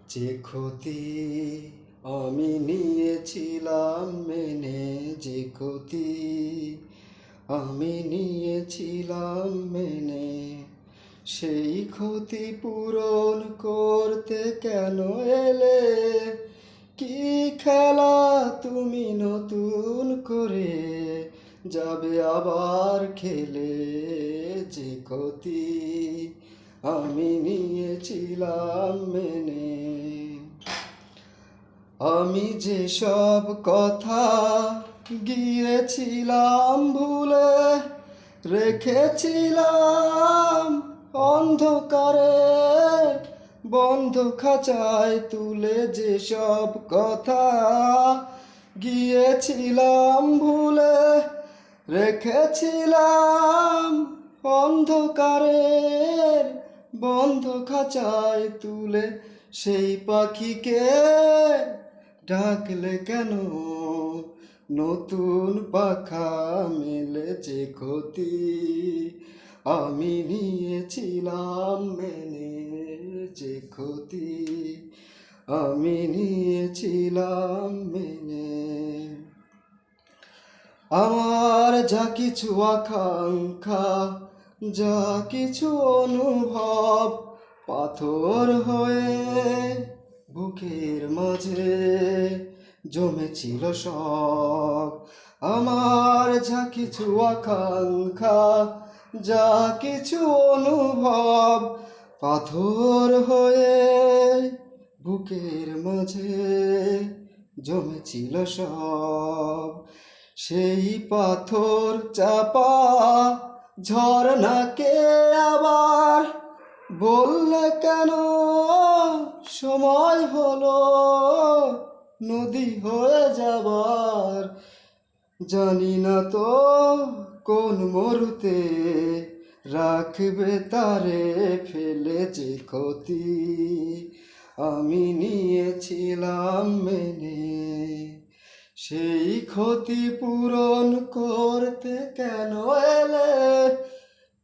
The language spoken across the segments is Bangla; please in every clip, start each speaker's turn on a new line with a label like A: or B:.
A: যে ক্ষতি আমি নিয়েছিলাম মেনে, যে ক্ষতি আমি নিয়েছিলাম মেনে, সেই ক্ষতি পূরণ করতে কেন এলে? কি খেলা তুমি নতুন করে যাবে আবার খেলে? যে ক্ষতি আমি নিয়েছিলাম মেনে, আমি যেসব কথা গিয়েছিলাম ভুলে, রেখেছিলাম অন্ধকারে বন্ধ খাঁচায় তুলে। যেসব কথা গিয়েছিলাম ভুলে, রেখেছিলাম অন্ধকারে বন্ধ খাঁচায় তুলে। সেই পাখিকে ডাকলে কেন নতুন পাখা মেলে? যে ক্ষতি আমি নিয়েছিলাম মেনে, যে ক্ষতি আমি নিয়েছিলাম মেনে। আমার যা কিছু আকাঙ্ক্ষা, যা কিছু অনুভব, পাথর হয়ে বুকের মাঝে জমেছিল সব। আমার যা কিছু আকাঙ্ক্ষা, যা কিছু অনুভব, পাথর হয়ে বুকের মাঝে জমেছিল সব। সেই পাথর চাপা ঝরনাকে আবার বললে কেন সময় হলো নদী হয়ে যাবার? জানি না তো কোন মরুতে রাখবে তারে ফেলে। যে ক্ষতি আমি নিয়েছিলাম মেনে, সেই ক্ষতি পূরণ করতে কেন এলে?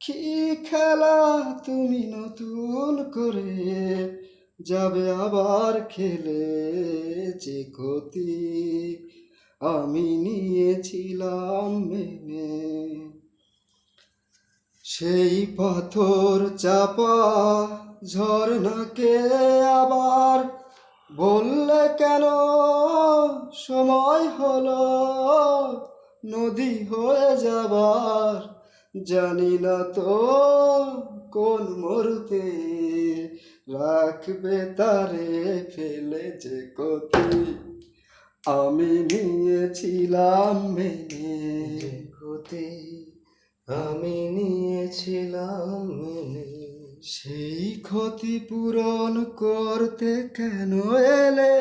A: কি খেলা তুমি নতুন করে যাবে আবার খেলে? যে ক্ষতি আমি নিয়েছিলাম মেনে, সেই পাথর চাপা ঝরনাকে আবার বললে কেন সময় হলো নদী হয়ে যাবার? জানি না তো কোন মরুতে রাখবে তারে ফেলে। যে ক্ষতি আমি নিয়েছিলাম মেনে, যে ক্ষতি আমি নিয়েছিলাম মেনে, সেই ক্ষতি পূরণ করতে কেন এলে?